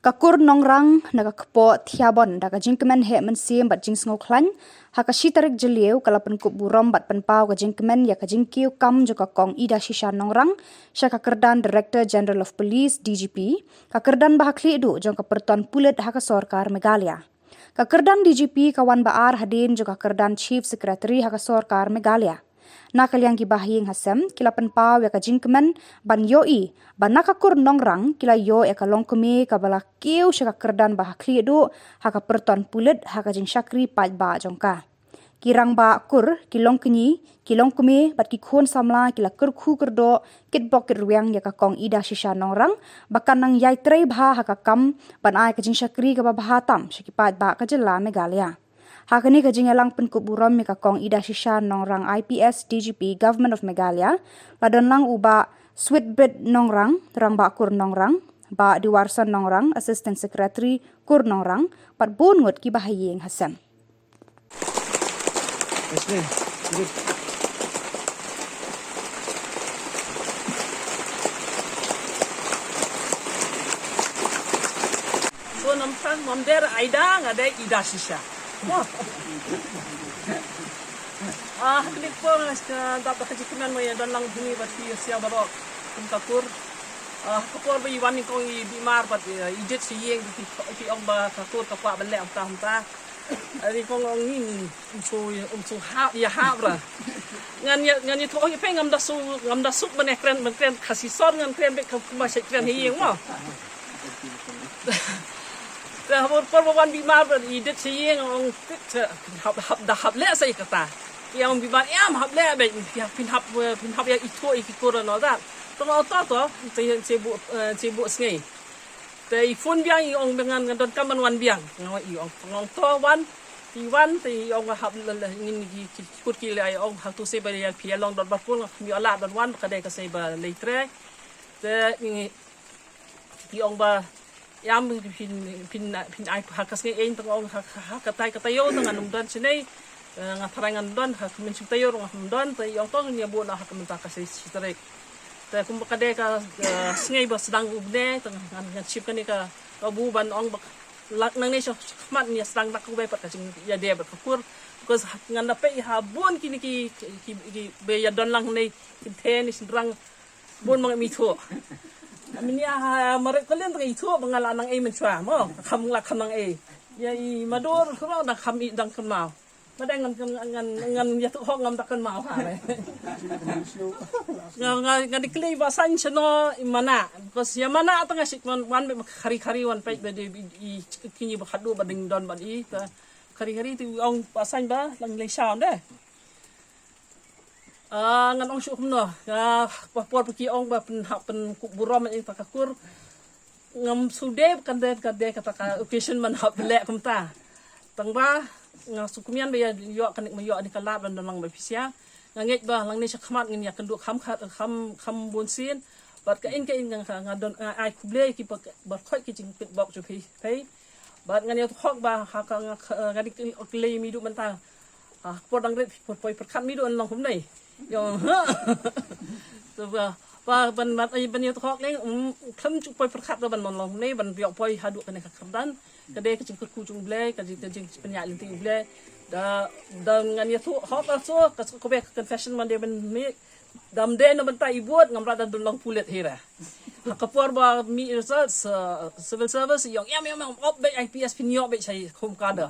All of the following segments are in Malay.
Kakur nongrang nagakpo tiabon daga jingkemen he mensim bat jing sngo klan haka shitarik jeliu kalapan kup burom bat penpau ka jingkemen ya ka jingkiu kam joka kong ida shisha nongrang syaka kerdan Director General of Police DGP ka kerdan bahakli du jong ka pertuan pulit haka sorkar Meghalaya. Ka kerdan DGP kawan baar hadin joka kerdan Chief Secretary haka sorkar Meghalaya. Nakal yang kibahing hasem kila penpau ya ka jingkemen ban yoi ban nakakur nongrang kila yo ya ka longkumi ka bala kiu syaka kerdan bahakli du haka pertuan pulit haka jing syakri paj ba jongka. Kirang ba kur kilong kenyi kilong kumi bat ki khon samla kila kerkhu kerdo kitbok kirwang ya ka kong ida shisha nongrang bakan nang yai trei bha haka kam ban ai ka jing syakri ka ba bahatam syaki paj ba ka jela Meghalaya. Hakani ka jingalang penkup buram mi ka kong ida shisha nongrang IPS DGP Government of Meghalaya ladon lang uba Sweetbread nongrang terang ba kur nongrang ba Diwarsan nongrang Assistant Secretary kur nongrang pat bungut ki bahayeng hasem. So nampan mamder aida ngade ida shisha. Klik po dapat kajikinan mo yan dan lang bumi bati siya barok kung kakur. Kapor ba iwan ni kong ibimar bat ijet siyeng di ong ba kakur kapwa balik ang tahunta. Ari kong ong ini umso ha ya habra. Ngan ito ong ipeng ngam dasuk kren kasisor ngan kren be kumasay kren hiyeng mo. Perempuan bimar idet siyeng ang hap le say kata yang bimar am hap le be pinhap ya itu ikikura no da tama to cebu sngai te fun biang iong dengan don kaman wan biang iong to wan iwan te iong hap ngin kikut kilai ong hak tu seba ya pia long dot bapul mi ala don wan kadai ka seba leitre te iong ba yam pin ai hakas ngai ein tong katai yo tong anum don sinai ngatarangan don hak mencuk tayo ngam don te yong tong nya bu na hak menta kasih sitrek te kum kade ka sngai ba sedang ubne tong ngan chip kan ka bu ban ong lak nang ne so mat nya sedang tak ku be pat ka ya de ba kur because ngan na pe ha bun kini ki be ya don lang nei kin the ni sindrang bun mang mi tho Aminia maret kalian tengah itu bengalan nang mencua mo kam nang ya i madur kau dah kam dang kemau madang ngan ya tu hong ngam tak kemau ha ngan diklei basan chano mana because ya mana tengah sik wan kari wan pai be i kini bahadu bading don badi ta kari tu ong basan ba lang lei sam deh ngan ong syuk no papor peki ong ba pen burom in pakakur ngam sude kade kata ka occasion man hap lek kumta tangba nga sukumian ba yo kanik mayo ni kalab dan lang ba pisya nganget ba lang ni sakmat ngin ya kenduk kham bonsin bat ka in nga don ai kuble ki ba khoi ki jing pit bok chu pei bat ngan yo hok ba ha ka ngadik klei mi du manta podang ret poi perkat mi du an long kum nei yo tu ba ban ban yo thok le kham chu poi perkhat ban mon long nei ban yo poi hadu kan ka khamdan ka de ka ching ku chung ble ka jing penya linti ble da ngan yo hok so ka ko be confession man de ban mi dam de no ban ta ibut ngam ra dan long pulet hira ka por ba mi results civil service yo yam op be IPS pin yo be chai khum ka da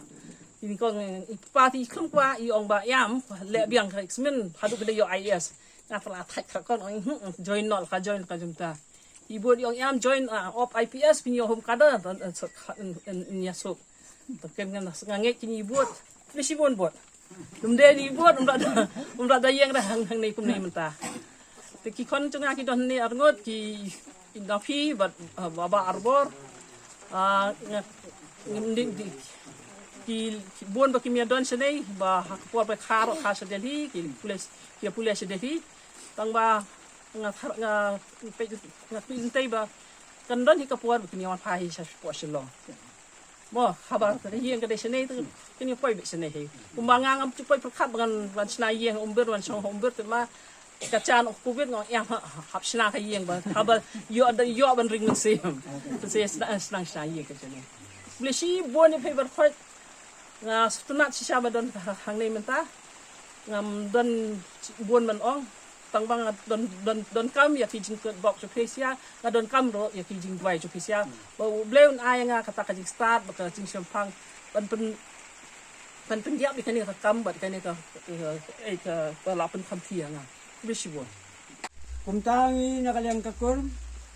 ini kong parti khum kwa iong ba yam le biang ka xmen hadu ke yo IS na pala thak ka kon join nol ka join ka jumta ibu iong yam join op IPS pin yo hum kada in yasuk takem ngange kini ibu lisi bon bot dumde ni ibu umra da yang dah hang nei kum nei menta te ki kon chunga ki don ni arngot ki indafi baba arbor ki bon ba kimia don senei ba hakpor ba kharo kha sedeli ki pulis sedeli tang ba nga pintei ba kan don hi kapor ba kimia wan phai sa po silo mo khabar ta yeng ka de senei tu kini poi be senei he kumanga ngam tu poi prakhat ban snai yeng umber wan song umber te ma kacan ok covid ngong yang hap sna ka yeng ba habal yo ban ring men sem se snang sna yeng ka jene beli si bon e paper khot nga stunat si sha ba don hang nei menta ngam don bon man ong tang bang don kam ya ki jing bok cho pesia nga don kam ro ya ki jing dwai cho pesia ba bleun ai nga kata ka jing start ba ka jing champang ban pen dia bi kan ni ka kam ba kan ni ka ka la pen kam thia nga bisi bon kumtangi nakalyang kakur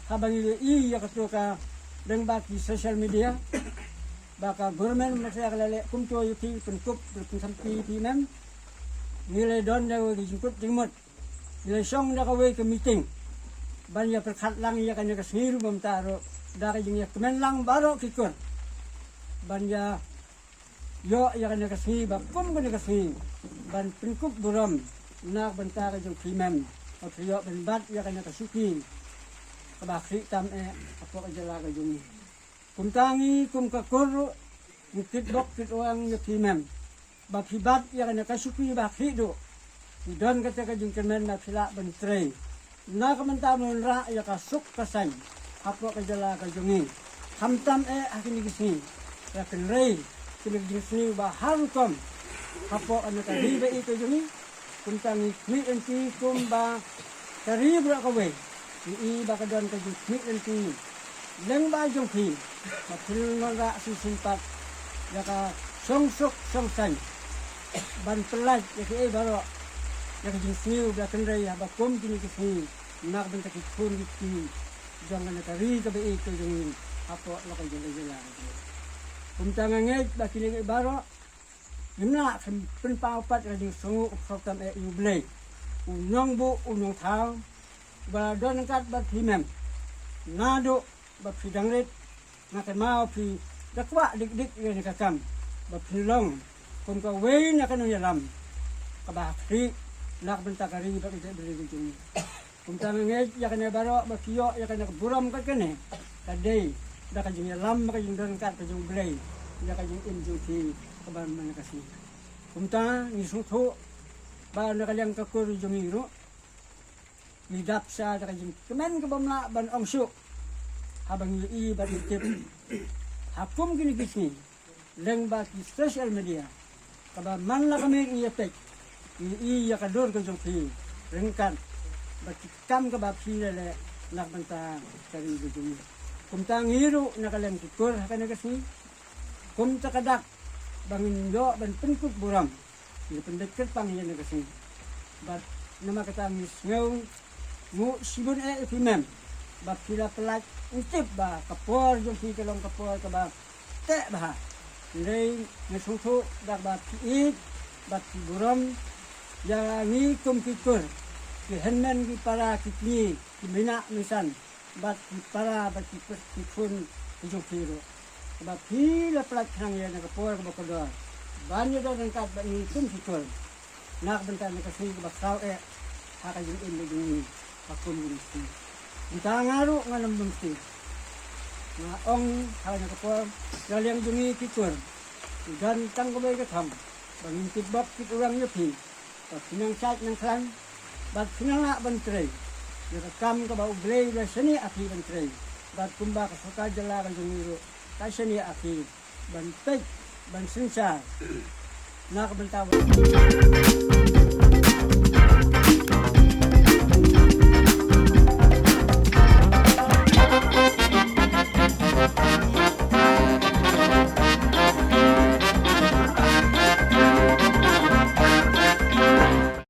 habang i yakatuka deng baki social media baka government masaya kalale kumto yuki penkup pensampi pimem nilai don dawe dijemput jengmot nilai song dakawe ke meeting banyak perkat lang ya kanya kasmiru bamtaro daka jeng ya kemen lang baro kikur banyak yo ya kanya kasmi bakum kanya kasmi ban penkup buram nak bantara jeng pimem atrio ben bat ya kanya kasuki kabakri tam apa kajala ka jeng kumtangi kum kakur ngikit bok kit orang ya pimem bapibat ya kanya kasuki bakri do idon kata ka jeng kemen na pila bentre na kamantamon ra ya kasuk kasay apa kajala ka jengi hamtam akin gisni ya kenrei kini gisni ba harukom apa anu tadi ba ito jengi kumtangi kwi enti kumba karibra kawe i ba kadon ka jeng kwi enti leng ba jong pi mapil ra simpat ya ka songsuk songsan ban pelat ya ke baro ya ke jing udah kendrai ya bakom kini ke nak bentak pun gitu jangan tari ke be itu jeng apa lo ka jeng jela kumtanganget ba kini baro gimna pen paupat ka jing sungu ukam ublay unong bu unong thau ba don kat ba himem nado ba pidangret ngakan mau pi dakwa dik ni kakam ba pilong kum ka we na kanu yalam ka ba kri nak bentakari ba kita beri jung kum tanganget ya kana baro ba kiyo ya kana buram ka kene kadai da ka jung yalam ka jung don kat ka jung blay ya ka jung in jung ti ka ba man kasi kum ta ni su tho ba na kalyang ka kur jung iro lidap sa da ka jung kemen ka bamla ban ong su habang i ba tip hakum gini kisni leng ba ki social media kaba man la kami i epek i ya kador ko jong pi rengkan ba ki kam ka ba pi le nak banta kari bu jung kum tang hiru na kaleng ki kur hakana kasni kum takadak bangin yo ban penkut buram ni pendekat pang ya na kasni ba nama kata mis ngau mu sibun pimem ba pila pelat intip ba kapor jong pi kalong kapor ka ba te ba lei ngesusu dak ba piit ba buram ya ni kum kikur ki henmen ki para kitni ki mina misan ba ki para ba ki pun ki jong piro ba pila pelat hang ya na kapor ka ba kodor banyo do rengkat ba ni kum kikur nak bentar na kasi ba saw haka yung in akun ni kita ngaru nganam bungsi na ong hanya kapor galing dungi kikur dan tang ko bay katham bangin tibak kit urang yupi pa pinang chat ng klan bat pinanga bantre ya kam ka ba ublay da sani api bantre bat kumba ka suka jala ka jungiro ka sani api bantek ban sinsa nak bentawa